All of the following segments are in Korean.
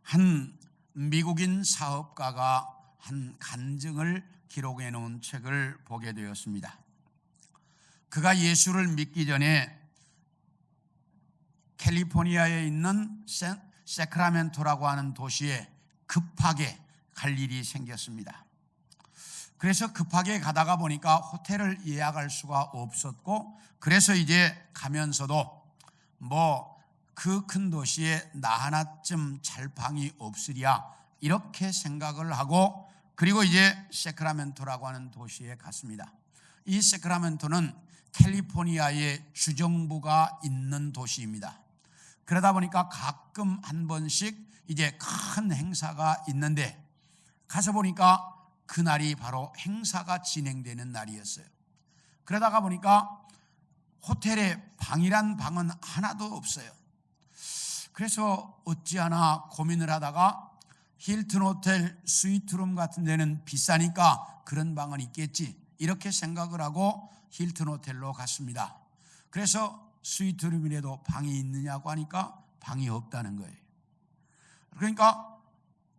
한 미국인 사업가가 한 간증을 기록해 놓은 책을 보게 되었습니다. 그가 예수를 믿기 전에 캘리포니아에 있는 세크라멘토라고 하는 도시에 급하게 갈 일이 생겼습니다. 그래서 급하게 가다가 보니까 호텔을 예약할 수가 없었고, 그래서 이제 가면서도 그 큰 도시에 나 하나쯤 잘 방이 없으랴 이렇게 생각을 하고, 그리고 이제 세크라멘토라고 하는 도시에 갔습니다. 이 세크라멘토는 캘리포니아의 주정부가 있는 도시입니다. 그러다 보니까 가끔 한 번씩 이제 큰 행사가 있는데, 가서 보니까 그날이 바로 행사가 진행되는 날이었어요. 그러다가 보니까 호텔에 방이란 방은 하나도 없어요. 그래서 어찌하나 고민을 하다가 힐튼 호텔 스위트룸 같은 데는 비싸니까 그런 방은 있겠지 이렇게 생각을 하고 힐튼 호텔로 갔습니다. 그래서 스위트룸이라도 방이 있느냐고 하니까 방이 없다는 거예요. 그러니까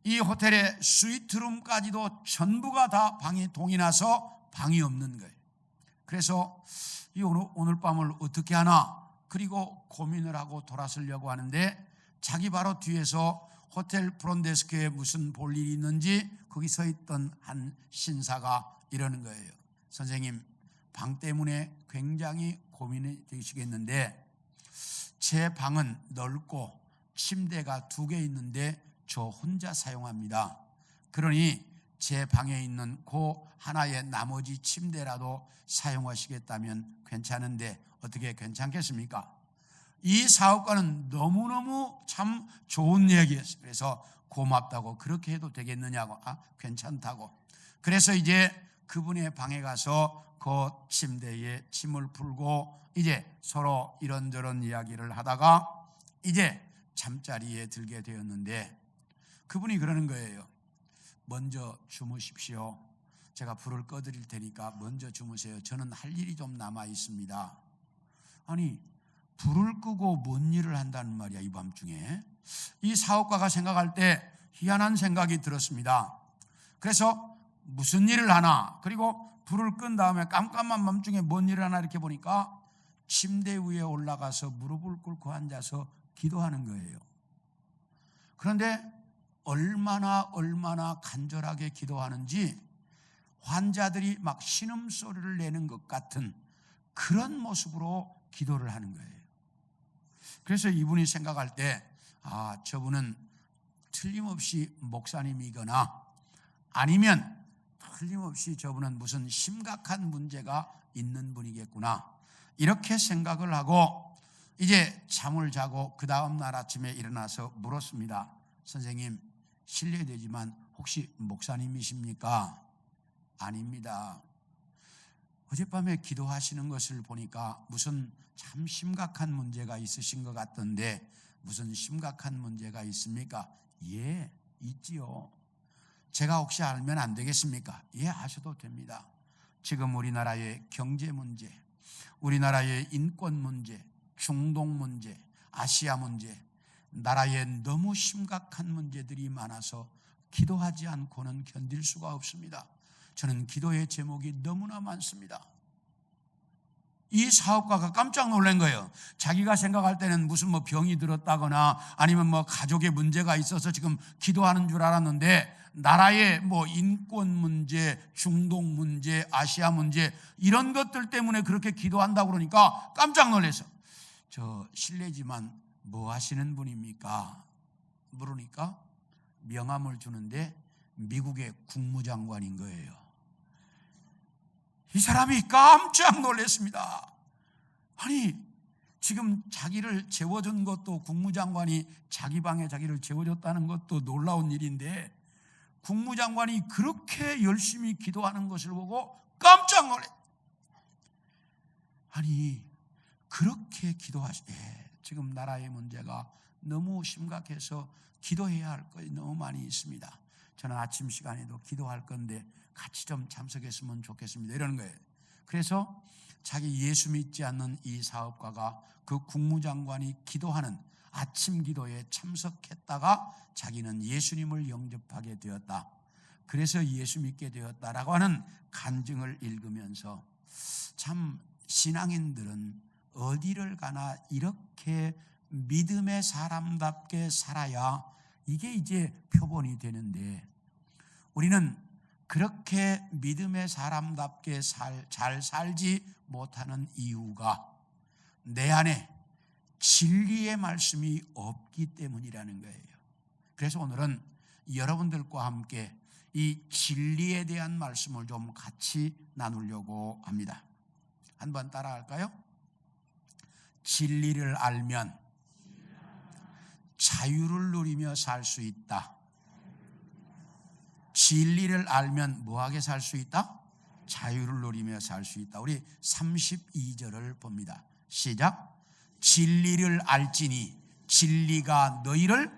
이 호텔의 스위트룸까지도 전부가 다 방이 동이 나서 방이 없는 거예요. 그래서 오늘 밤을 어떻게 하나, 그리고 고민을 하고 돌아서려고 하는데, 자기 바로 뒤에서 호텔 프론데스크에 무슨 볼 일이 있는지 거기 서 있던 한 신사가 이러는 거예요. 선생님, 방 때문에 굉장히 고민이 되시겠는데 제 방은 넓고 침대가 2개 있는데 저 혼자 사용합니다. 그러니 제 방에 있는 그 하나의 나머지 침대라도 사용하시겠다면 괜찮은데 어떻게 괜찮겠습니까? 이 사업가는 너무너무 참 좋은 얘기였어요. 그래서 고맙다고, 그렇게 해도 되겠느냐고, 괜찮다고. 그래서 이제 그분의 방에 가서 그 침대에 침을 풀고 이제 서로 이런저런 이야기를 하다가 이제 잠자리에 들게 되었는데, 그분이 그러는 거예요. 먼저 주무십시오. 제가 불을 꺼드릴 테니까 먼저 주무세요. 저는 할 일이 좀 남아 있습니다. 아니, 불을 끄고 뭔 일을 한다는 말이야, 이 밤중에. 이 사업가가 생각할 때 희한한 생각이 들었습니다. 그래서 무슨 일을 하나, 그리고 불을 끈 다음에 깜깜한 밤중에 뭔 일을 하나 이렇게 보니까 침대 위에 올라가서 무릎을 꿇고 앉아서 기도하는 거예요. 그런데 얼마나 간절하게 기도하는지 환자들이 막 신음소리를 내는 것 같은 그런 모습으로 기도를 하는 거예요. 그래서 이분이 생각할 때 저분은 틀림없이 목사님이거나 아니면 틀림없이 저분은 무슨 심각한 문제가 있는 분이겠구나 이렇게 생각을 하고 이제 잠을 자고 그 다음 날 아침에 일어나서 물었습니다. 선생님, 실례되지만 혹시 목사님이십니까? 아닙니다. 어젯밤에 기도하시는 것을 보니까 무슨 참 심각한 문제가 있으신 것 같던데 무슨 심각한 문제가 있습니까? 예, 있지요. 제가 혹시 알면 안 되겠습니까? 예, 아셔도 됩니다. 지금 우리나라의 경제 문제, 우리나라의 인권 문제, 중동 문제, 아시아 문제, 나라에 너무 심각한 문제들이 많아서 기도하지 않고는 견딜 수가 없습니다. 저는 기도의 제목이 너무나 많습니다. 이 사업가가 깜짝 놀란 거예요. 자기가 생각할 때는 무슨 병이 들었다거나 아니면 가족에 문제가 있어서 지금 기도하는 줄 알았는데 나라의 인권 문제, 중동 문제, 아시아 문제 이런 것들 때문에 그렇게 기도한다고 그러니까 깜짝 놀라서 저 실례지만 뭐 하시는 분입니까? 물으니까 명함을 주는데 미국의 국무장관인 거예요. 이 사람이 깜짝 놀랐습니다. 아니, 지금 자기를 재워준 것도 국무장관이 자기 방에 자기를 재워줬다는 것도 놀라운 일인데 국무장관이 그렇게 열심히 기도하는 것을 보고 깜짝 놀랐어요. 아니, 그렇게 지금 나라의 문제가 너무 심각해서 기도해야 할 것이 너무 많이 있습니다. 저는 아침 시간에도 기도할 건데 같이 좀 참석했으면 좋겠습니다. 이러는 거예요. 그래서 자기 예수 믿지 않는 이 사업가가 그 국무장관이 기도하는 아침 기도에 참석했다가 자기는 예수님을 영접하게 되었다. 그래서 예수 믿게 되었다라고 하는 간증을 읽으면서 참 신앙인들은 어디를 가나 이렇게 믿음의 사람답게 살아야 이게 이제 표본이 되는데, 우리는 그렇게 믿음의 사람답게 잘 살지 못하는 이유가 내 안에 진리의 말씀이 없기 때문이라는 거예요. 그래서 오늘은 여러분들과 함께 이 진리에 대한 말씀을 좀 같이 나누려고 합니다. 한번 따라할까요? 진리를 알면 자유를 누리며 살 수 있다. 진리를 알면 뭐하게 살 수 있다? 자유를 누리며 살 수 있다. 우리 32절을 봅니다. 시작. 진리를 알지니 진리가 너희를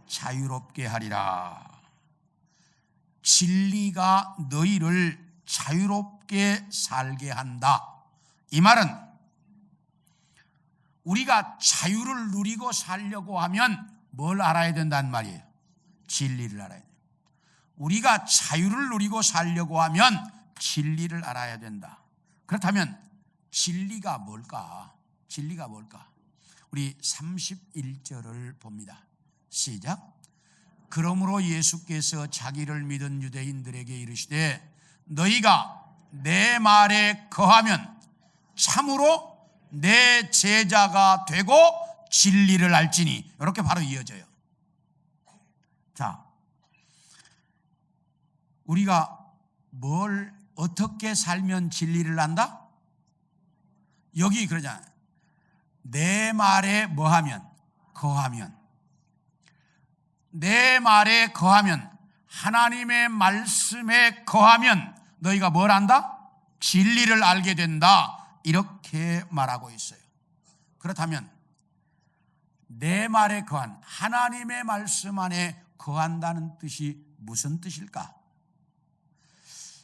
자유롭게 하리라. 진리가 너희를 자유롭게 살게 한다. 이 말은 우리가 자유를 누리고 살려고 하면 뭘 알아야 된다는 말이에요? 진리를 알아야 돼요. 우리가 자유를 누리고 살려고 하면 진리를 알아야 된다. 그렇다면 진리가 뭘까? 진리가 뭘까? 우리 31절을 봅니다. 시작. 그러므로 예수께서 자기를 믿은 유대인들에게 이르시되 너희가 내 말에 거하면 참으로 내 제자가 되고 진리를 알지니. 이렇게 바로 이어져요. 자, 우리가 뭘 어떻게 살면 진리를 안다? 여기 그러잖아요. 내 말에 뭐하면? 거하면. 내 말에 거하면, 하나님의 말씀에 거하면 너희가 뭘 안다? 진리를 알게 된다. 이렇게 말하고 있어요. 그렇다면 내 말에 거한, 하나님의 말씀 안에 거한다는 뜻이 무슨 뜻일까?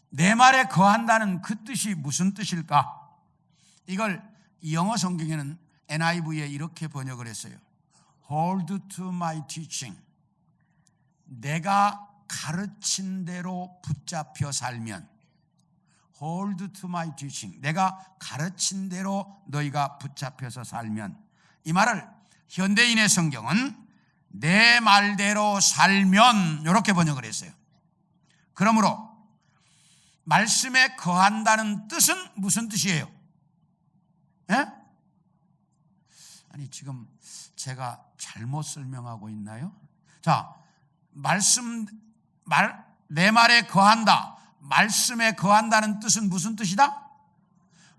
내 말에 거한다는 그 뜻이 무슨 뜻일까? 이걸 영어 성경에는 NIV에 이렇게 번역을 했어요. Hold to my teaching. 내가 가르친 대로 붙잡혀 살면. Hold to my teaching. 내가 가르친 대로 너희가 붙잡혀서 살면. 이 말을 현대인의 성경은 내 말대로 살면 이렇게 번역을 했어요. 그러므로 말씀에 거한다는 뜻은 무슨 뜻이에요? 예? 아니 지금 제가 잘못 설명하고 있나요? 자, 내 말에 거한다. 말씀에 거한다는 뜻은 무슨 뜻이다?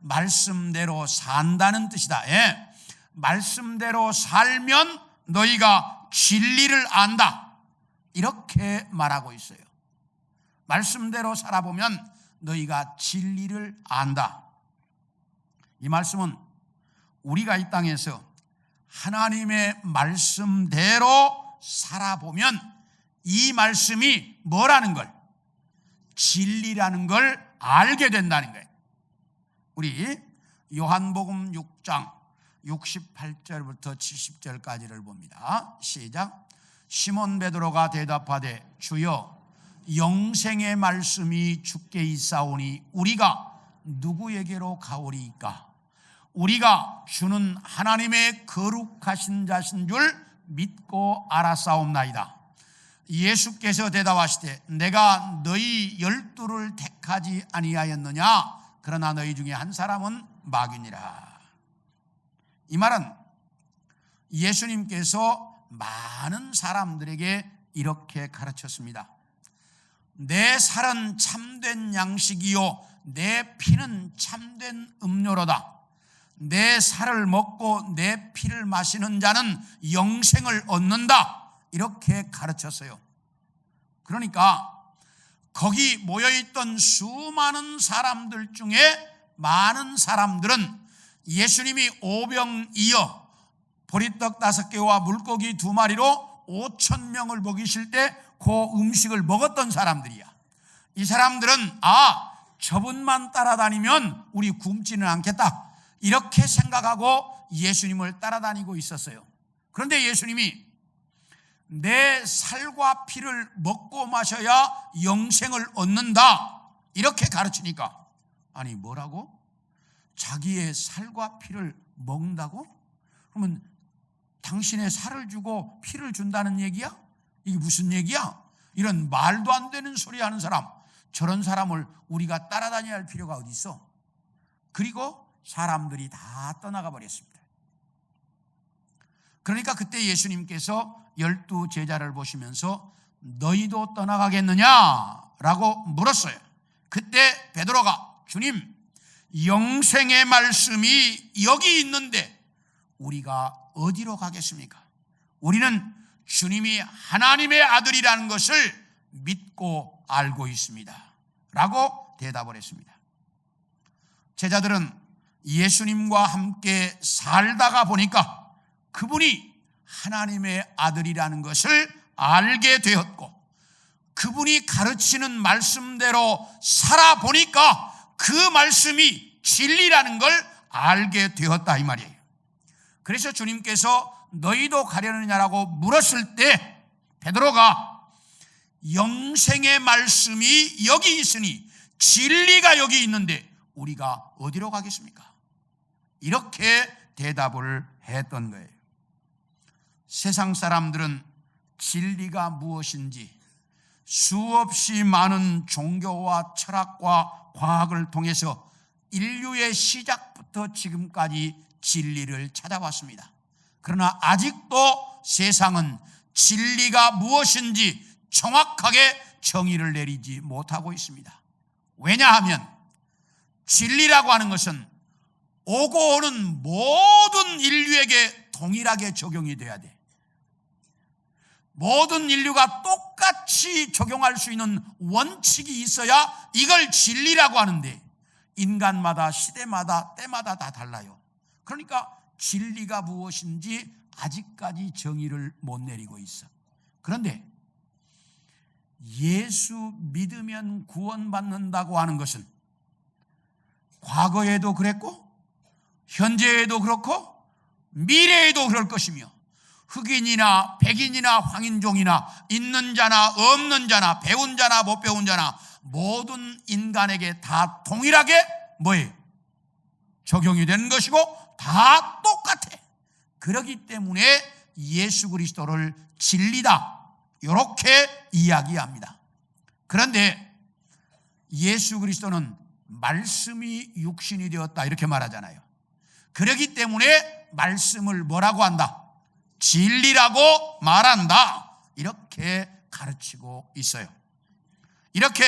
말씀대로 산다는 뜻이다. 예. 말씀대로 살면 너희가 진리를 안다. 이렇게 말하고 있어요. 말씀대로 살아보면 너희가 진리를 안다. 이 말씀은 우리가 이 땅에서 하나님의 말씀대로 살아보면 이 말씀이 뭐라는 걸, 진리라는 걸 알게 된다는 거예요. 우리 요한복음 6장 68절부터 70절까지를 봅니다. 시작. 시몬 베드로가 대답하되 주여 영생의 말씀이 주께 있사오니 우리가 누구에게로 가오리이까? 우리가 주는 하나님의 거룩하신 자신 줄 믿고 알았사옵나이다. 예수께서 대답하시되 내가 너희 12를 택하지 아니하였느냐? 그러나 너희 중에 한 사람은 마귀니라. 이 말은 예수님께서 많은 사람들에게 이렇게 가르쳤습니다. 내 살은 참된 양식이요 내 피는 참된 음료로다. 내 살을 먹고 내 피를 마시는 자는 영생을 얻는다. 이렇게 가르쳤어요. 그러니까 거기 모여있던 수많은 사람들 중에 많은 사람들은 예수님이 오병이어 보리떡 5개와 물고기 2마리로 5,000명을 먹이실 때 그 음식을 먹었던 사람들이야. 이 사람들은 저분만 따라다니면 우리 굶지는 않겠다 이렇게 생각하고 예수님을 따라다니고 있었어요. 그런데 예수님이 내 살과 피를 먹고 마셔야 영생을 얻는다 이렇게 가르치니까, 아니 뭐라고? 자기의 살과 피를 먹는다고? 그러면 당신의 살을 주고 피를 준다는 얘기야? 이게 무슨 얘기야? 이런 말도 안 되는 소리 하는 사람, 저런 사람을 우리가 따라다녀야 할 필요가 어디 있어? 그리고 사람들이 다 떠나가 버렸습니다. 그러니까 그때 예수님께서 12 제자를 보시면서 너희도 떠나가겠느냐라고 물었어요. 그때 베드로가 주님, 영생의 말씀이 여기 있는데 우리가 어디로 가겠습니까? 우리는 주님이 하나님의 아들이라는 것을 믿고 알고 있습니다 라고 대답을 했습니다. 제자들은 예수님과 함께 살다가 보니까 그분이 하나님의 아들이라는 것을 알게 되었고, 그분이 가르치는 말씀대로 살아보니까 그 말씀이 진리라는 걸 알게 되었다 이 말이에요. 그래서 주님께서 너희도 가려느냐라고 물었을 때 베드로가 영생의 말씀이 여기 있으니 진리가 여기 있는데 우리가 어디로 가겠습니까? 이렇게 대답을 했던 거예요. 세상 사람들은 진리가 무엇인지 수없이 많은 종교와 철학과 과학을 통해서 인류의 시작부터 지금까지 진리를 찾아왔습니다. 그러나 아직도 세상은 진리가 무엇인지 정확하게 정의를 내리지 못하고 있습니다. 왜냐하면 진리라고 하는 것은 오고 오는 모든 인류에게 동일하게 적용이 돼야 돼. 모든 인류가 똑같이 적용할 수 있는 원칙이 있어야 이걸 진리라고 하는데, 인간마다 시대마다 때마다 다 달라요. 그러니까 진리가 무엇인지 아직까지 정의를 못 내리고 있어. 그런데 예수 믿으면 구원받는다고 하는 것은 과거에도 그랬고 현재에도 그렇고 미래에도 그럴 것이며, 흑인이나 백인이나 황인종이나 있는 자나 없는 자나 배운 자나 못 배운 자나 모든 인간에게 다 동일하게 뭐예요? 적용이 되는 것이고 다 똑같아. 그렇기 때문에 예수 그리스도를 진리다 이렇게 이야기합니다. 그런데 예수 그리스도는 말씀이 육신이 되었다 이렇게 말하잖아요. 그렇기 때문에 말씀을 뭐라고 한다? 진리라고 말한다 이렇게 가르치고 있어요. 이렇게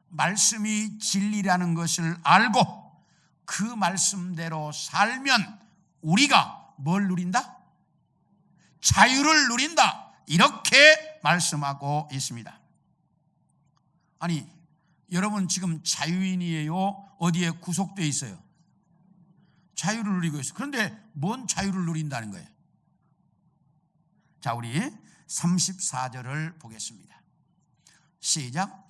말씀이 진리라는 것을 알고 그 말씀대로 살면 우리가 뭘 누린다? 자유를 누린다 이렇게 말씀하고 있습니다. 아니 여러분 지금 자유인이에요? 어디에 구속되어 있어요? 자유를 누리고 있어요. 그런데 뭔 자유를 누린다는 거예요? 자, 우리 34절을 보겠습니다. 시작.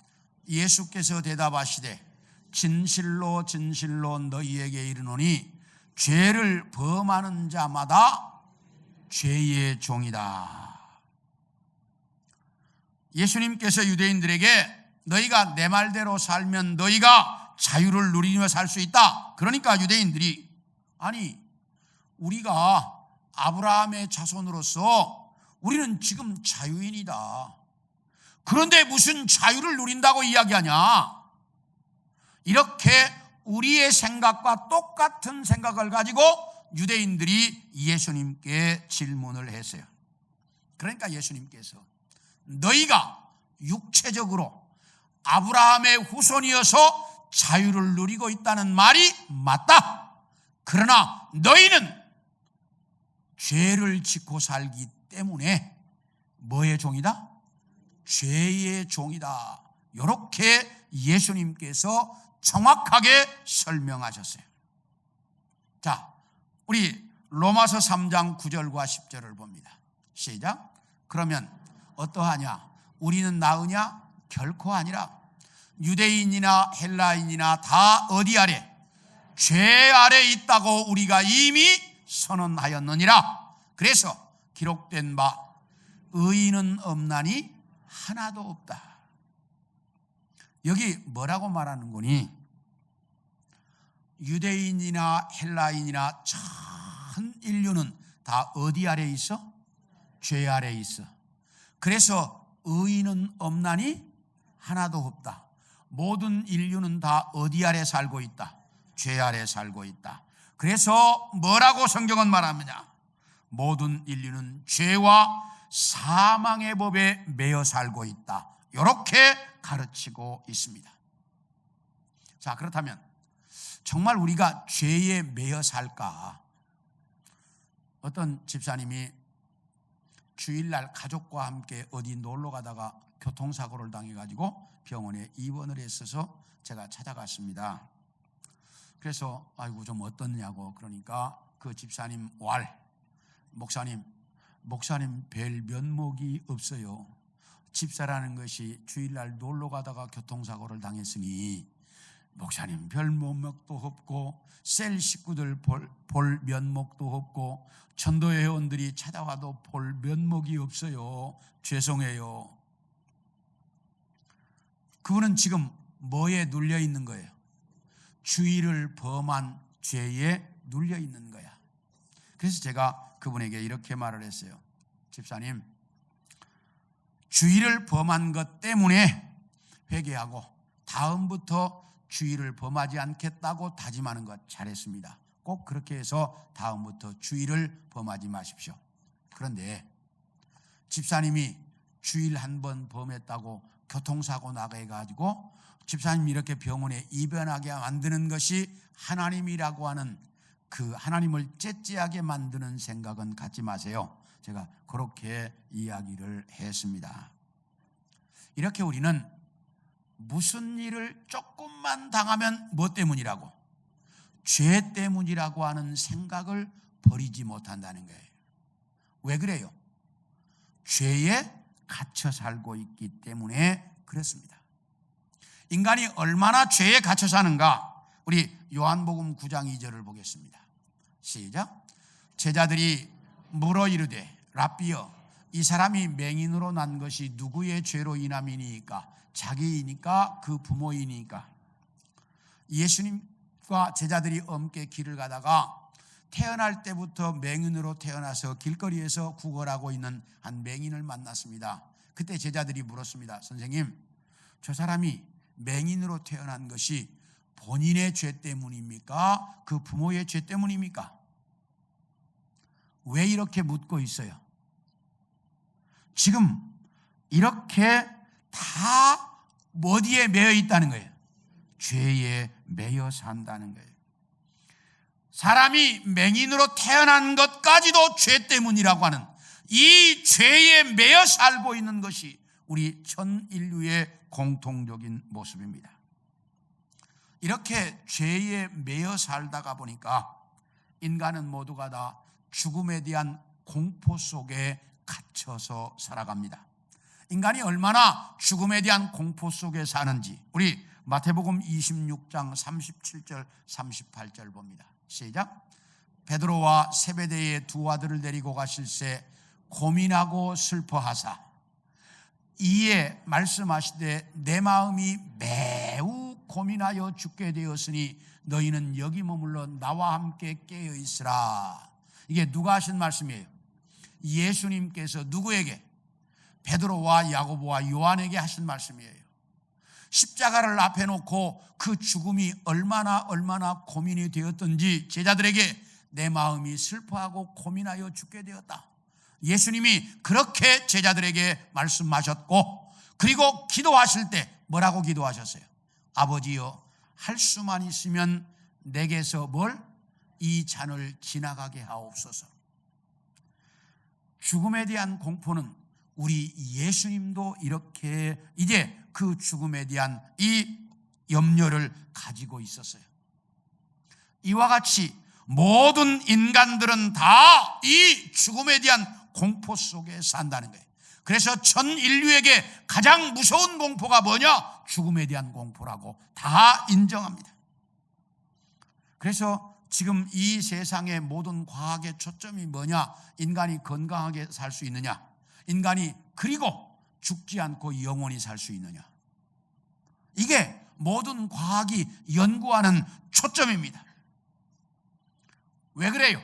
예수께서 대답하시되 진실로 진실로 너희에게 이르노니 죄를 범하는 자마다 죄의 종이다. 예수님께서 유대인들에게 너희가 내 말대로 살면 너희가 자유를 누리며 살 수 있다. 그러니까 유대인들이 아니 우리가 아브라함의 자손으로서 우리는 지금 자유인이다. 그런데 무슨 자유를 누린다고 이야기하냐? 이렇게 우리의 생각과 똑같은 생각을 가지고 유대인들이 예수님께 질문을 했어요. 그러니까 예수님께서 너희가 육체적으로 아브라함의 후손이어서 자유를 누리고 있다는 말이 맞다. 그러나 너희는 죄를 짓고 살기 때문에 뭐의 종이다? 죄의 종이다. 이렇게 예수님께서 정확하게 설명하셨어요. 자, 우리 로마서 3장 9절과 10절을 봅니다. 시작. 그러면 어떠하냐? 우리는 나으냐? 결코 아니라. 유대인이나 헬라인이나 다 어디 아래? 죄 아래 있다고 우리가 이미 선언하였느니라. 그래서 기록된 바 의인은 없나니 하나도 없다. 여기 뭐라고 말하는 거니? 유대인이나 헬라인이나 전 인류는 다 어디 아래 있어? 죄 아래 있어. 그래서 의인은 없나니 하나도 없다. 모든 인류는 다 어디 아래 살고 있다? 죄 아래 살고 있다. 그래서 뭐라고 성경은 말합니다. 모든 인류는 죄와 사망의 법에 매여 살고 있다. 이렇게 가르치고 있습니다. 자, 그렇다면 정말 우리가 죄에 매여 살까? 어떤 집사님이 주일날 가족과 함께 어디 놀러 가다가 교통사고를 당해가지고 병원에 입원을 했어서 제가 찾아갔습니다. 그래서 아이고 좀 어떻냐고 그러니까 그 집사님 목사님 별 면목이 없어요. 집사라는 것이 주일날 놀러 가다가 교통사고를 당했으니 목사님 별 면목도 없고 셀 식구들 볼 면목도 없고 전도 회원들이 찾아와도 볼 면목이 없어요. 죄송해요. 그분은 지금 뭐에 눌려 있는 거예요? 주의를 범한 죄에 눌려 있는 거야. 그래서 제가 그분에게 이렇게 말을 했어요. 집사님, 주의를 범한 것 때문에 회개하고 다음부터 주의를 범하지 않겠다고 다짐하는 것 잘했습니다. 꼭 그렇게 해서 다음부터 주의를 범하지 마십시오. 그런데 집사님이 주일 한 번 범했다고 교통사고 나게 해가지고 집사님이 이렇게 병원에 입원하게 만드는 것이 하나님이라고 하는 그 하나님을 째째하게 만드는 생각은 갖지 마세요. 제가 그렇게 이야기를 했습니다. 이렇게 우리는 무슨 일을 조금만 당하면 뭐 때문이라고? 죄 때문이라고 하는 생각을 버리지 못한다는 거예요. 왜 그래요? 죄에 갇혀 살고 있기 때문에 그렇습니다. 인간이 얼마나 죄에 갇혀 사는가? 우리 요한복음 9장 2절을 보겠습니다. 시작. 제자들이 물어 이르되 랍비여 이 사람이 맹인으로 난 것이 누구의 죄로 인함이니까? 자기이니까 그 부모이니까? 예수님과 제자들이 함께 길을 가다가 태어날 때부터 맹인으로 태어나서 길거리에서 구걸하고 있는 한 맹인을 만났습니다. 그때 제자들이 물었습니다. 선생님, 저 사람이 맹인으로 태어난 것이 본인의 죄 때문입니까? 그 부모의 죄 때문입니까? 왜 이렇게 묻고 있어요? 지금 이렇게 다 어디에 매여 있다는 거예요? 죄에 매여 산다는 거예요. 사람이 맹인으로 태어난 것까지도 죄 때문이라고 하는 이 죄에 매여 살고 있는 것이 우리 전 인류의 공통적인 모습입니다. 이렇게 죄에 매여 살다가 보니까 인간은 모두가 다 죽음에 대한 공포 속에 갇혀서 살아갑니다. 인간이 얼마나 죽음에 대한 공포 속에 사는지 우리 마태복음 26장 37절 38절 봅니다. 시작. 베드로와 세베대의 두 아들을 데리고 가실새 고민하고 슬퍼하사 이에 말씀하시되 내 마음이 매우 고민하여 죽게 되었으니 너희는 여기 머물러 나와 함께 깨어 있으라. 이게 누가 하신 말씀이에요? 예수님께서 누구에게? 베드로와 야고보와 요한에게 하신 말씀이에요. 십자가를 앞에 놓고 그 죽음이 얼마나 고민이 되었던지 제자들에게 내 마음이 슬퍼하고 고민하여 죽게 되었다. 예수님이 그렇게 제자들에게 말씀하셨고 그리고 기도하실 때 뭐라고 기도하셨어요? 아버지여 할 수만 있으면 내게서 이 잔을 지나가게 하옵소서. 죽음에 대한 공포는 우리 예수님도 이렇게 이제 그 죽음에 대한 이 염려를 가지고 있었어요. 이와 같이 모든 인간들은 다 이 죽음에 대한 공포 속에 산다는 거예요. 그래서 전 인류에게 가장 무서운 공포가 뭐냐? 죽음에 대한 공포라고 다 인정합니다. 그래서 지금 이 세상의 모든 과학의 초점이 뭐냐? 인간이 건강하게 살 수 있느냐? 인간이 그리고 죽지 않고 영원히 살 수 있느냐? 이게 모든 과학이 연구하는 초점입니다. 왜 그래요?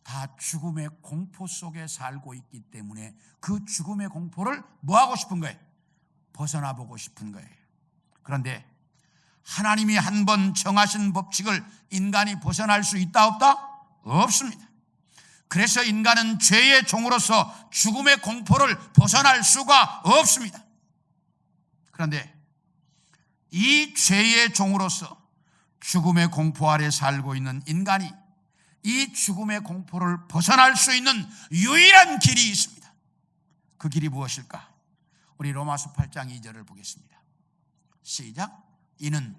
다 죽음의 공포 속에 살고 있기 때문에 그 죽음의 공포를 뭐 하고 싶은 거예요? 벗어나 보고 싶은 거예요. 그런데 하나님이 한 번 정하신 법칙을 인간이 벗어날 수 있다 없다? 없습니다. 그래서 인간은 죄의 종으로서 죽음의 공포를 벗어날 수가 없습니다. 그런데 이 죄의 종으로서 죽음의 공포 아래 살고 있는 인간이 이 죽음의 공포를 벗어날 수 있는 유일한 길이 있습니다. 그 길이 무엇일까? 우리 로마서 8장 2절을 보겠습니다. 시작. 이는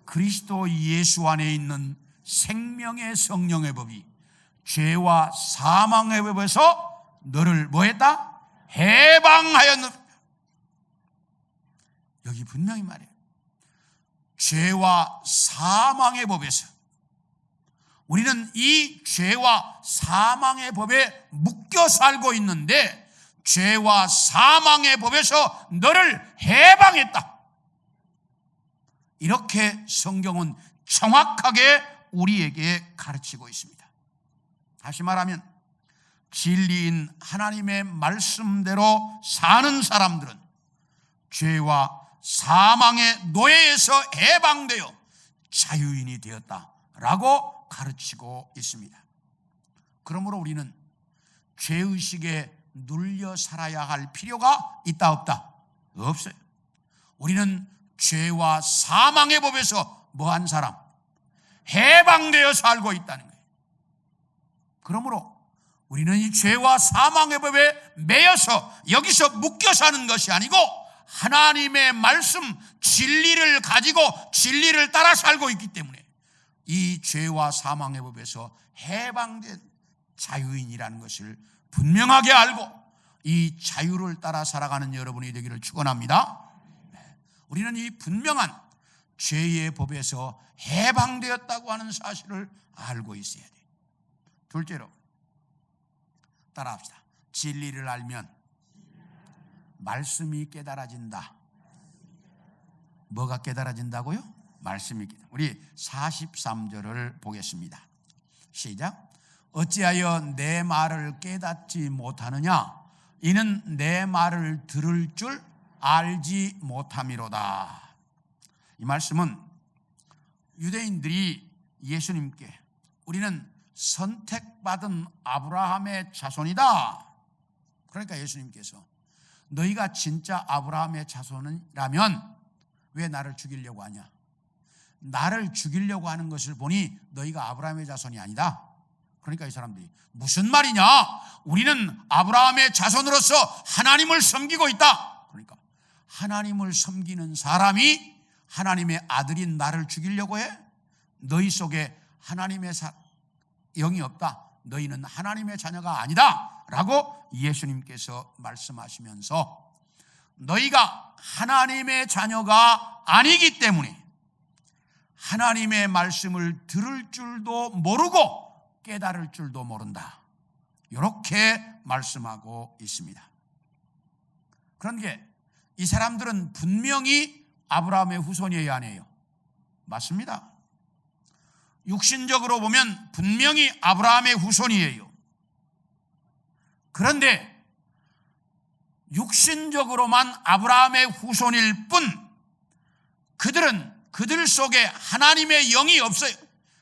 그리스도 예수 안에 있는 생명의 성령의 법이 죄와 사망의 법에서 너를 뭐했다? 해방하였느니라. 여기 분명히 말해요. 죄와 사망의 법에서 우리는 이 죄와 사망의 법에 묶여 살고 있는데 죄와 사망의 법에서 너를 해방했다. 이렇게 성경은 정확하게 우리에게 가르치고 있습니다. 다시 말하면 진리인 하나님의 말씀대로 사는 사람들은 죄와 사망의 노예에서 해방되어 자유인이 되었다라고 가르치고 있습니다. 그러므로 우리는 죄의식에 눌려 살아야 할 필요가 있다 없다? 없어요. 우리는 죄와 사망의 법에서 뭐한 사람? 해방되어 살고 있다는 거예요. 그러므로 우리는 이 죄와 사망의 법에 매여서 여기서 묶여 사는 것이 아니고 하나님의 말씀 진리를 가지고 진리를 따라 살고 있기 때문에 이 죄와 사망의 법에서 해방된 자유인이라는 것을 분명하게 알고 이 자유를 따라 살아가는 여러분이 되기를 축원합니다. 우리는 이 분명한 죄의 법에서 해방되었다고 하는 사실을 알고 있어야 돼요. 둘째로 따라합시다. 진리를 알면 말씀이 깨달아진다. 뭐가 깨달아진다고요? 말씀이 깨달아진다. 우리 43절을 보겠습니다. 시작. 어찌하여 내 말을 깨닫지 못하느냐? 이는 내 말을 들을 줄 알지 못함이로다. 이 말씀은 유대인들이 예수님께 우리는 선택받은 아브라함의 자손이다. 그러니까 예수님께서 너희가 진짜 아브라함의 자손이라면 왜 나를 죽이려고 하냐? 나를 죽이려고 하는 것을 보니 너희가 아브라함의 자손이 아니다. 그러니까 이 사람들이 무슨 말이냐? 우리는 아브라함의 자손으로서 하나님을 섬기고 있다. 그러니까 하나님을 섬기는 사람이 하나님의 아들인 나를 죽이려고 해? 너희 속에 하나님의 영이 없다. 너희는 하나님의 자녀가 아니다. 라고 예수님께서 말씀하시면서 너희가 하나님의 자녀가 아니기 때문에 하나님의 말씀을 들을 줄도 모르고 깨달을 줄도 모른다. 이렇게 말씀하고 있습니다. 그런데 이 사람들은 분명히 아브라함의 후손이에요, 아니에요? 맞습니다. 육신적으로 보면 분명히 아브라함의 후손이에요. 그런데 육신적으로만 아브라함의 후손일 뿐 그들은 그들 속에 하나님의 영이 없어요.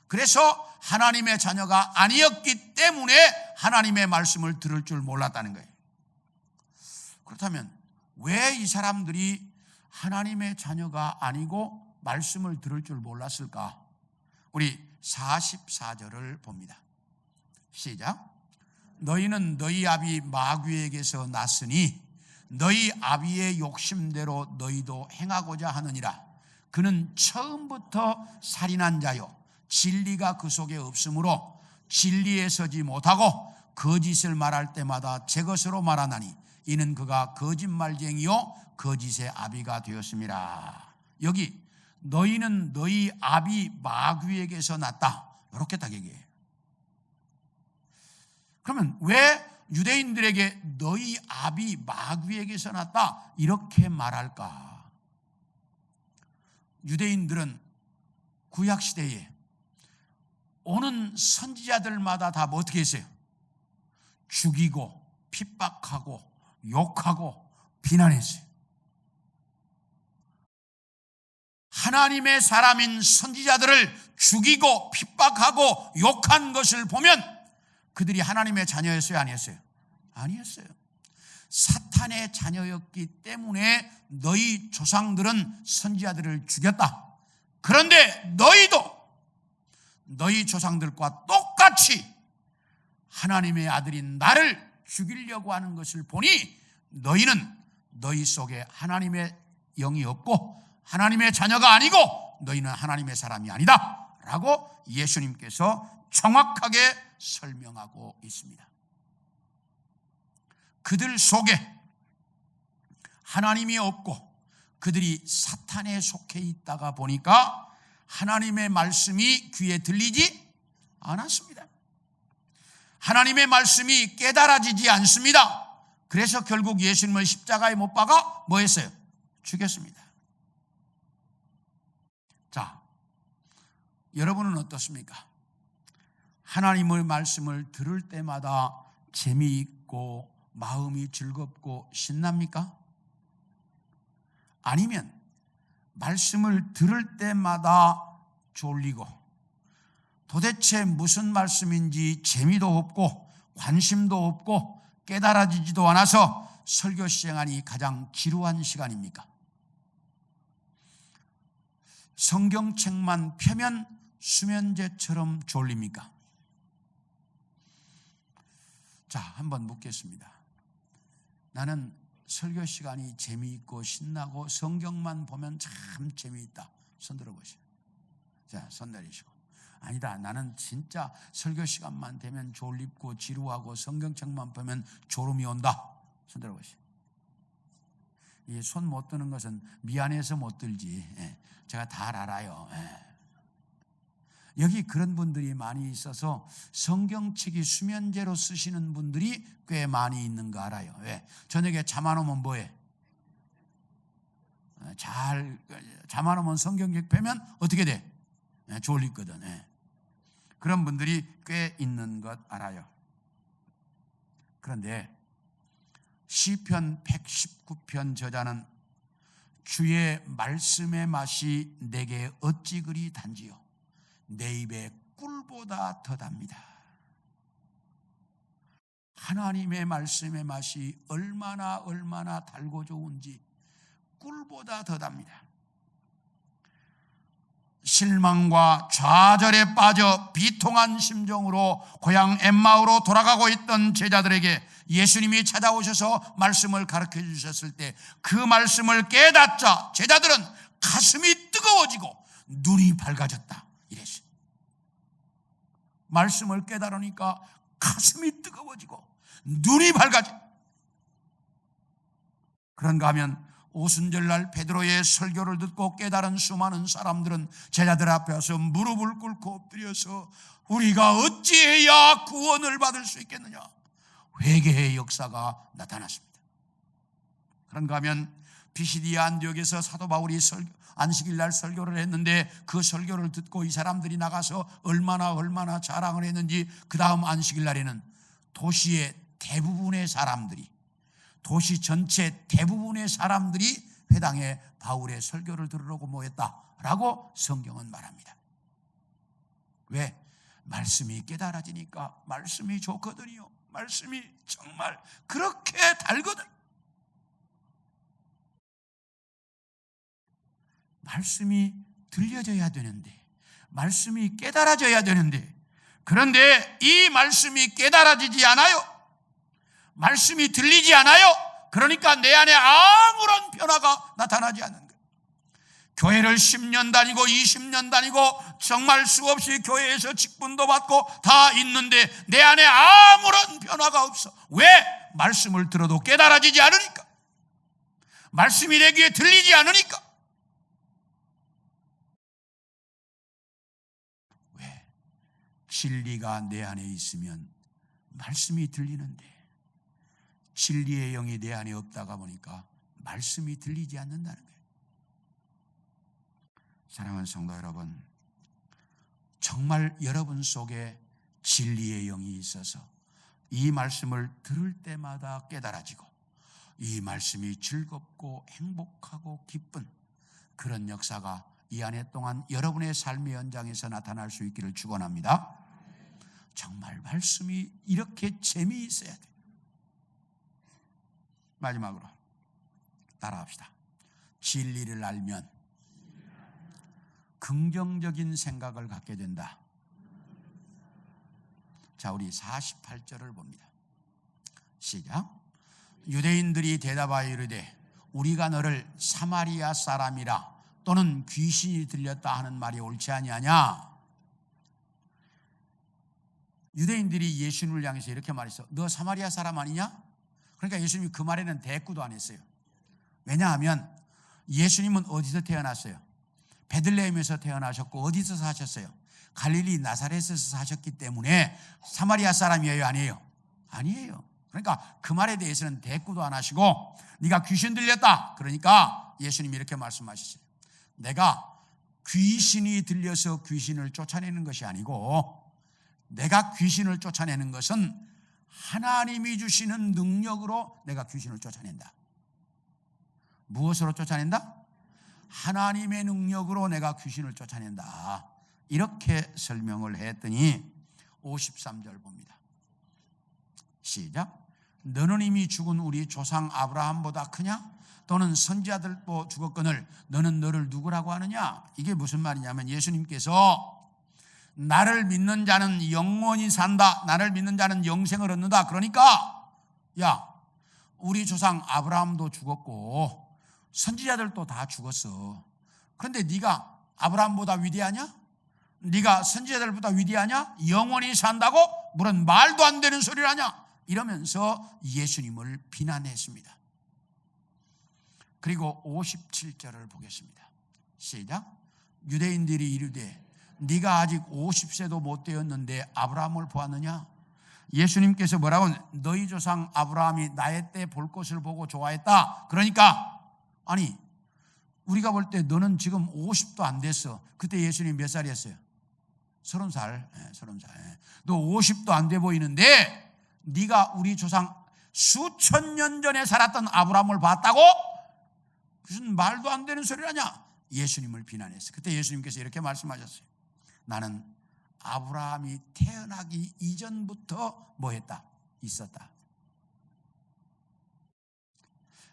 그래서 하나님의 자녀가 아니었기 때문에 하나님의 말씀을 들을 줄 몰랐다는 거예요. 그렇다면 왜 이 사람들이 하나님의 자녀가 아니고 말씀을 들을 줄 몰랐을까? 우리 44절을 봅니다. 시작. 너희는 너희 아비 마귀에게서 났으니 너희 아비의 욕심대로 너희도 행하고자 하느니라. 그는 처음부터 살인한 자요 진리가 그 속에 없으므로 진리에 서지 못하고 거짓을 말할 때마다 제 것으로 말하나니 이는 그가 거짓말쟁이요 거짓의 아비가 되었음이라. 여기 너희는 너희 아비 마귀에게서 났다. 이렇게 딱 얘기해요. 그러면 왜 유대인들에게 너희 아비 마귀에게서 났다 이렇게 말할까? 유대인들은 구약시대에 오는 선지자들마다 다 뭐 어떻게 했어요? 죽이고 핍박하고 욕하고 비난했어요. 하나님의 사람인 선지자들을 죽이고 핍박하고 욕한 것을 보면 그들이 하나님의 자녀였어요? 아니었어요? 아니었어요. 사탄의 자녀였기 때문에 너희 조상들은 선지자들을 죽였다. 그런데 너희도 너희 조상들과 똑같이 하나님의 아들인 나를 죽이려고 하는 것을 보니 너희는 너희 속에 하나님의 영이 없고 하나님의 자녀가 아니고 너희는 하나님의 사람이 아니다 라고 예수님께서 정확하게 설명하고 있습니다. 그들 속에 하나님이 없고 그들이 사탄에 속해 있다가 보니까 하나님의 말씀이 귀에 들리지 않았습니다. 하나님의 말씀이 깨달아지지 않습니다. 그래서 결국 예수님을 십자가에 못 박아 뭐 했어요? 죽였습니다. 자, 여러분은 어떻습니까? 하나님의 말씀을 들을 때마다 재미있고 마음이 즐겁고 신납니까? 아니면 말씀을 들을 때마다 졸리고 도대체 무슨 말씀인지 재미도 없고 관심도 없고 깨달아지지도 않아서 설교 시간이 가장 지루한 시간입니까? 성경책만 펴면 수면제처럼 졸립니까? 자, 한번 묻겠습니다. 나는 설교 시간이 재미있고 신나고 성경만 보면 참 재미있다. 손 들어보세요. 자, 손 내리시고. 아니다, 나는 진짜 설교 시간만 되면 졸립고 지루하고 성경책만 보면 졸음이 온다. 손 들어보세요. 이 손 못 드는 것은 미안해서 못 들지. 제가 다 알아요. 여기 그런 분들이 많이 있어서 성경책이 수면제로 쓰시는 분들이 꽤 많이 있는 거 알아요. 왜? 저녁에 잠 안 오면 뭐해? 잠 안 오면 성경책 펴면 어떻게 돼? 졸리거든. 그런 분들이 꽤 있는 것 알아요. 그런데 시편 119편 저자는 주의 말씀의 맛이 내게 어찌 그리 단지요 내 입에 꿀보다 더 답니다. 하나님의 말씀의 맛이 얼마나 달고 좋은지 꿀보다 더 답니다. 실망과 좌절에 빠져 비통한 심정으로 고향 엠마오로 돌아가고 있던 제자들에게 예수님이 찾아오셔서 말씀을 가르쳐 주셨을 때 그 말씀을 깨닫자 제자들은 가슴이 뜨거워지고 눈이 밝아졌다 이랬어요. 말씀을 깨달으니까 가슴이 뜨거워지고 눈이 밝아져. 그런가 하면 오순절날 베드로의 설교를 듣고 깨달은 수많은 사람들은 제자들 앞에 와서 무릎을 꿇고 엎드려서 우리가 어찌해야 구원을 받을 수 있겠느냐 회개의 역사가 나타났습니다. 그런가 하면 피시디아 안디옥에서 사도 바울이 안식일날 설교를 했는데 그 설교를 듣고 이 사람들이 나가서 얼마나 자랑을 했는지 그 다음 안식일날에는 도시의 대부분의 사람들이 도시 전체 대부분의 사람들이 회당에 바울의 설교를 들으려고 모였다라고 성경은 말합니다. 왜? 말씀이 깨달아지니까 말씀이 좋거든요. 말씀이 정말 그렇게 달거든. 말씀이 들려져야 되는데 말씀이 깨달아져야 되는데 그런데 이 말씀이 깨달아지지 않아요. 말씀이 들리지 않아요. 그러니까 내 안에 아무런 변화가 나타나지 않는 거예요. 교회를 10년 다니고 20년 다니고 정말 수없이 교회에서 직분도 받고 다 있는데 내 안에 아무런 변화가 없어. 왜? 말씀을 들어도 깨달아지지 않으니까. 말씀이 내 귀에 들리지 않으니까. 왜? 진리가 내 안에 있으면 말씀이 들리는데 진리의 영이 내 안에 없다가 보니까 말씀이 들리지 않는다는 거예요. 사랑하는 성도 여러분, 정말 여러분 속에 진리의 영이 있어서 이 말씀을 들을 때마다 깨달아지고 이 말씀이 즐겁고 행복하고 기쁜 그런 역사가 이 한 해 동안 여러분의 삶의 현장에서 나타날 수 있기를 축원합니다. 정말 말씀이 이렇게 재미있어야 돼요. 마지막으로 따라합시다. 진리를 알면 긍정적인 생각을 갖게 된다. 자, 우리 48절을 봅니다. 시작. 유대인들이 대답하여 이르되 우리가 너를 사마리아 사람이라 또는 귀신이 들렸다 하는 말이 옳지 아니하냐. 유대인들이 예수님을 향해서 이렇게 말했어. 너 사마리아 사람 아니냐? 그러니까 예수님이 그 말에는 대꾸도 안 했어요. 왜냐하면 예수님은 어디서 태어났어요? 베들레헴에서 태어나셨고 어디서 사셨어요? 갈릴리 나사렛에서 사셨기 때문에 사마리아 사람이에요, 아니에요? 아니에요. 그러니까 그 말에 대해서는 대꾸도 안 하시고 네가 귀신 들렸다. 그러니까 예수님이 이렇게 말씀하셨어요. 내가 귀신이 들려서 귀신을 쫓아내는 것이 아니고 내가 귀신을 쫓아내는 것은 하나님이 주시는 능력으로 내가 귀신을 쫓아낸다. 무엇으로 쫓아낸다? 하나님의 능력으로 내가 귀신을 쫓아낸다. 이렇게 설명을 했더니 53절 봅니다. 시작. 너는 이미 죽은 우리 조상 아브라함보다 크냐? 또는 선지자들도 죽었거늘 너는 너를 누구라고 하느냐? 이게 무슨 말이냐면 예수님께서 나를 믿는 자는 영원히 산다. 나를 믿는 자는 영생을 얻는다. 그러니까 야, 우리 조상 아브라함도 죽었고 선지자들도 다 죽었어. 그런데 네가 아브라함보다 위대하냐? 네가 선지자들보다 위대하냐? 영원히 산다고? 물론 말도 안 되는 소리를 하냐? 이러면서 예수님을 비난했습니다. 그리고 57절을 보겠습니다. 시작. 유대인들이 이르되 네가 아직 50세도 못 되었는데 아브라함을 보았느냐? 예수님께서 뭐라고? 너희 조상 아브라함이 나의 때 볼 것을 보고 좋아했다. 그러니까 아니 우리가 볼 때 너는 지금 50도 안 됐어. 그때 예수님 몇 살이었어요? 30살. 30살. 너 50도 안 돼 보이는데 네가 우리 조상 수천 년 전에 살았던 아브라함을 봤다고? 무슨 말도 안 되는 소리를 하냐? 예수님을 비난했어요. 그때 예수님께서 이렇게 말씀하셨어요. 나는 아브라함이 태어나기 이전부터 뭐 했다? 있었다.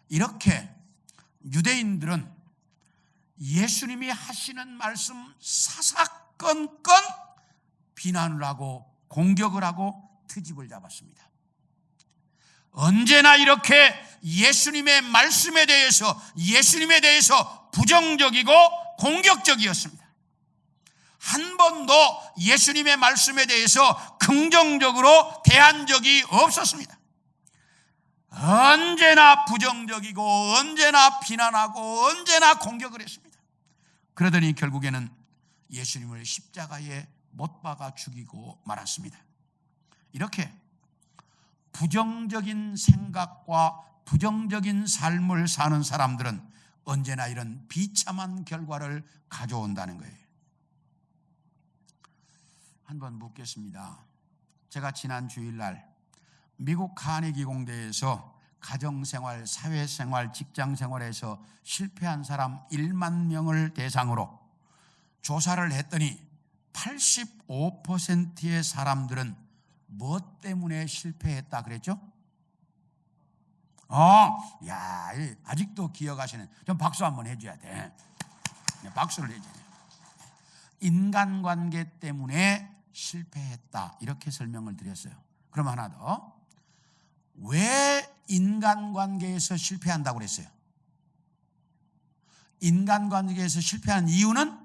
이렇게 유대인들은 예수님이 하시는 말씀 사사건건 비난을 하고 공격을 하고 트집을 잡았습니다. 언제나 이렇게 예수님의 말씀에 대해서 예수님에 대해서 부정적이고 공격적이었습니다. 한 번도 예수님의 말씀에 대해서 긍정적으로 대한 적이 없었습니다. 언제나 부정적이고 언제나 비난하고 언제나 공격을 했습니다. 그러더니 결국에는 예수님을 십자가에 못 박아 죽이고 말았습니다. 이렇게 부정적인 생각과 부정적인 삶을 사는 사람들은 언제나 이런 비참한 결과를 가져온다는 거예요. 한번 묻겠습니다. 제가 지난 주일날 미국 카네기 공대에서 가정생활, 사회생활, 직장생활에서 실패한 사람 1만 명을 대상으로 조사를 했더니 85%의 사람들은 무엇 때문에 실패했다 그랬죠? 야, 아직도 기억하시는, 좀 박수 한번 해줘야 돼. 박수를 해줘야 돼. 인간관계 때문에 실패했다 이렇게 설명을 드렸어요. 그럼 하나 더. 왜 인간관계에서 실패한다고 그랬어요? 인간관계에서 실패하는 이유는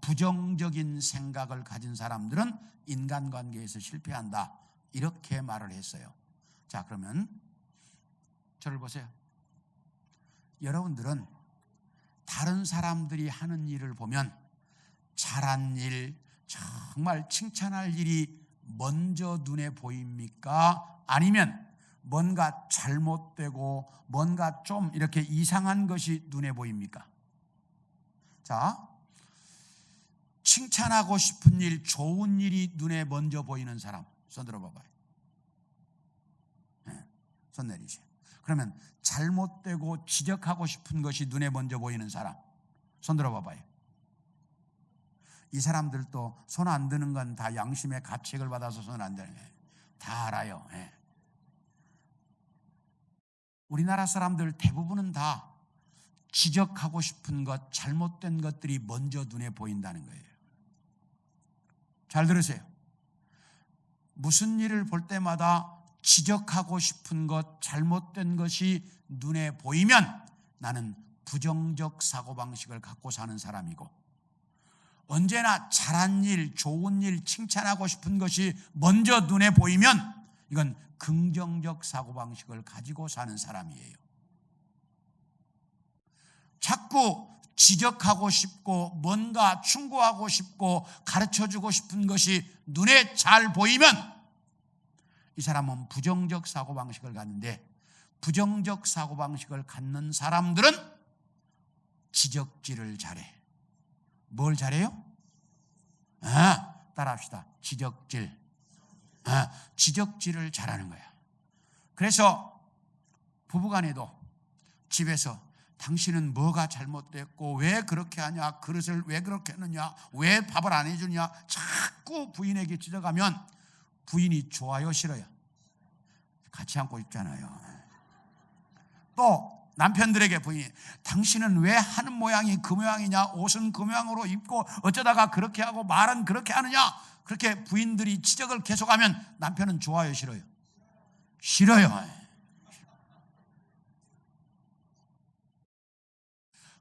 부정적인 생각을 가진 사람들은 인간관계에서 실패한다 이렇게 말을 했어요. 자, 그러면 저를 보세요. 여러분들은 다른 사람들이 하는 일을 보면 잘한 일, 정말 칭찬할 일이 먼저 눈에 보입니까? 아니면 뭔가 잘못되고 뭔가 좀 이렇게 이상한 것이 눈에 보입니까? 자, 칭찬하고 싶은 일, 좋은 일이 눈에 먼저 보이는 사람 손 들어봐봐요. 네, 손 내리세요. 그러면 잘못되고 지적하고 싶은 것이 눈에 먼저 보이는 사람 손 들어봐봐요. 이 사람들도 손 안 드는 건 다 양심의 가책을 받아서 손 안 드는 거예요. 다 알아요. 네. 우리나라 사람들 대부분은 다 지적하고 싶은 것, 잘못된 것들이 먼저 눈에 보인다는 거예요. 잘 들으세요. 무슨 일을 볼 때마다 지적하고 싶은 것, 잘못된 것이 눈에 보이면 나는 부정적 사고방식을 갖고 사는 사람이고, 언제나 잘한 일, 좋은 일, 칭찬하고 싶은 것이 먼저 눈에 보이면 이건 긍정적 사고방식을 가지고 사는 사람이에요. 자꾸 지적하고 싶고 뭔가 충고하고 싶고 가르쳐주고 싶은 것이 눈에 잘 보이면 이 사람은 부정적 사고방식을 갖는데, 부정적 사고방식을 갖는 사람들은 지적질을 잘해. 뭘 잘해요? 따라합시다. 지적질. 지적질을 잘하는 거야. 그래서 부부간에도 집에서 당신은 뭐가 잘못됐고 왜 그렇게 하냐, 그릇을 왜 그렇게 했느냐, 왜 밥을 안 해주냐 자꾸 부인에게 지적하면 부인이 좋아요, 싫어요? 같이 앉고 있잖아요. 또 남편들에게 부인이 당신은 왜 하는 모양이 그 모양이냐, 옷은 그 모양으로 입고 어쩌다가 그렇게 하고 말은 그렇게 하느냐, 그렇게 부인들이 지적을 계속하면 남편은 좋아요, 싫어요? 싫어요.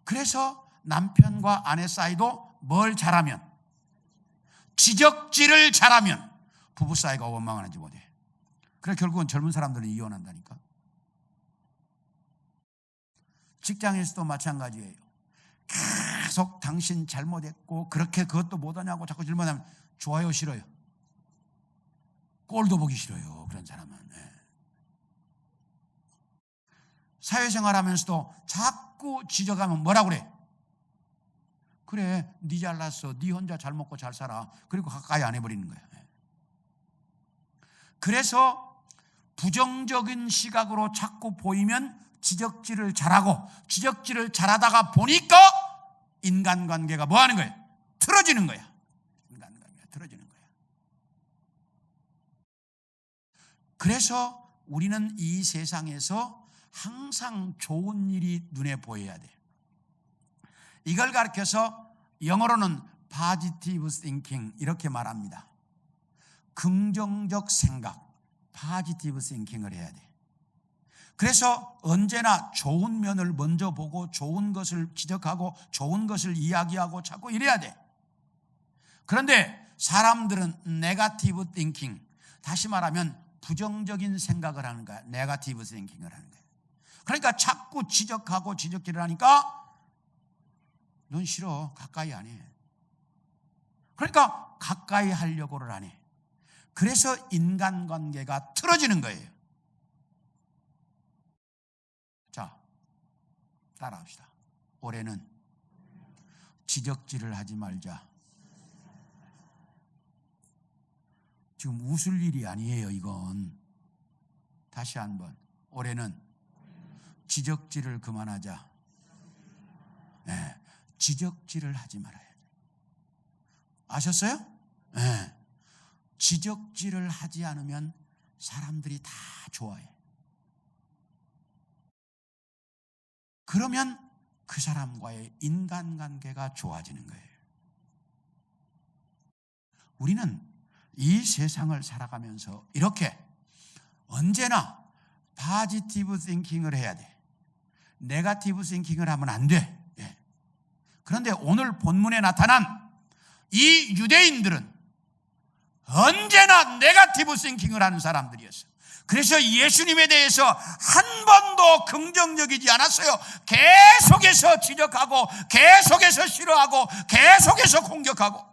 그래서 남편과 아내 사이도 뭘 잘하면, 지적질을 잘하면 부부 사이가 원망하는지 못해. 그래 결국은 젊은 사람들은 이혼한다니까. 직장에서도 마찬가지예요. 계속 당신 잘못했고 그렇게 그것도 못하냐고 자꾸 질문하면 좋아요, 싫어요? 꼴도 보기 싫어요, 그런 사람은. 사회생활하면서도 자꾸 지적하면 뭐라 그래? 그래, 네 잘났어, 네 혼자 잘 먹고 잘 살아. 그리고 가까이 안 해버리는 거야. 그래서 부정적인 시각으로 자꾸 보이면 지적질을 잘하고, 지적질을 잘하다가 보니까 인간관계가 뭐 하는 거예요? 틀어지는 거야. 인간관계가 틀어지는 거야. 그래서 우리는 이 세상에서 항상 좋은 일이 눈에 보여야 돼. 이걸 가르쳐서 영어로는 positive thinking 이렇게 말합니다. 긍정적 생각, positive thinking을 해야 돼. 그래서 언제나 좋은 면을 먼저 보고 좋은 것을 지적하고 좋은 것을 이야기하고 자꾸 이래야 돼. 그런데 사람들은 negative thinking, 다시 말하면 부정적인 생각을 하는 거야. negative thinking을 하는 거야. 그러니까 자꾸 지적하고 지적질을 하니까 넌 싫어, 가까이 안 해. 그러니까 가까이 하려고를 안 해. 그래서 인간관계가 틀어지는 거예요. 자, 따라합시다. 올해는 지적질을 하지 말자. 지금 웃을 일이 아니에요, 이건. 다시 한번. 올해는 지적질을 그만하자. 네, 지적질을 하지 말아야 돼. 아셨어요? 네. 지적질을 하지 않으면 사람들이 다 좋아해. 그러면 그 사람과의 인간관계가 좋아지는 거예요. 우리는 이 세상을 살아가면서 이렇게 언제나 포지티브 띵킹을 해야 돼. 네거티브 띵킹을 하면 안 돼. 그런데 오늘 본문에 나타난 이 유대인들은 언제나 네거티브 띵킹을 하는 사람들이었어요. 그래서 예수님에 대해서 한 번도 긍정적이지 않았어요. 계속해서 지적하고 계속해서 싫어하고 계속해서 공격하고.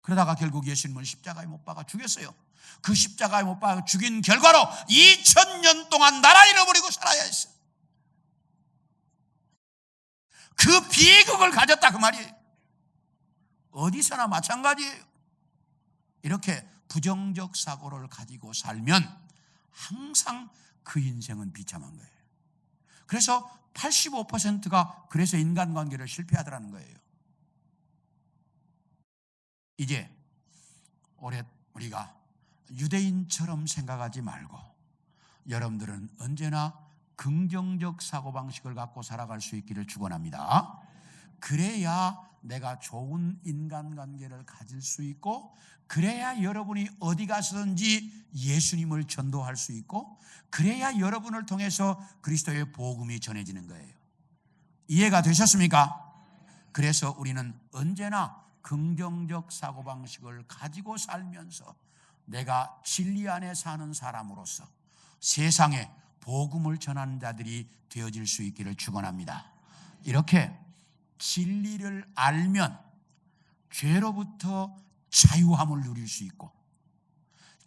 그러다가 결국 예수님을 십자가에 못 박아 죽였어요. 그 십자가에 못 박아 죽인 결과로 2000년 동안 나라 잃어버리고 살아야 했어요. 그 비극을 가졌다 그 말이에요. 어디서나 마찬가지예요. 이렇게 부정적 사고를 가지고 살면 항상 그 인생은 비참한 거예요. 그래서 85%가 그래서 인간관계를 실패하더라는 거예요. 이제 올해 우리가 유대인처럼 생각하지 말고 여러분들은 언제나 긍정적 사고방식을 갖고 살아갈 수 있기를 축원합니다. 그래야 내가 좋은 인간관계를 가질 수 있고, 그래야 여러분이 어디 가서든지 예수님을 전도할 수 있고, 그래야 여러분을 통해서 그리스도의 복음이 전해지는 거예요. 이해가 되셨습니까? 그래서 우리는 언제나 긍정적 사고방식을 가지고 살면서 내가 진리 안에 사는 사람으로서 세상에 복음을 전하는 자들이 되어질 수 있기를 축원합니다. 이렇게 진리를 알면 죄로부터 자유함을 누릴 수 있고,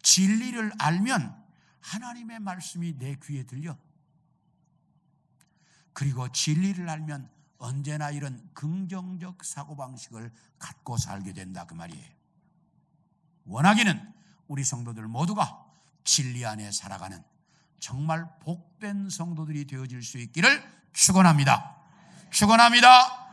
진리를 알면 하나님의 말씀이 내 귀에 들려, 그리고 진리를 알면 언제나 이런 긍정적 사고방식을 갖고 살게 된다 그 말이에요. 원하기는 우리 성도들 모두가 진리 안에 살아가는 정말 복된 성도들이 되어질 수 있기를 축원합니다. 축원합니다.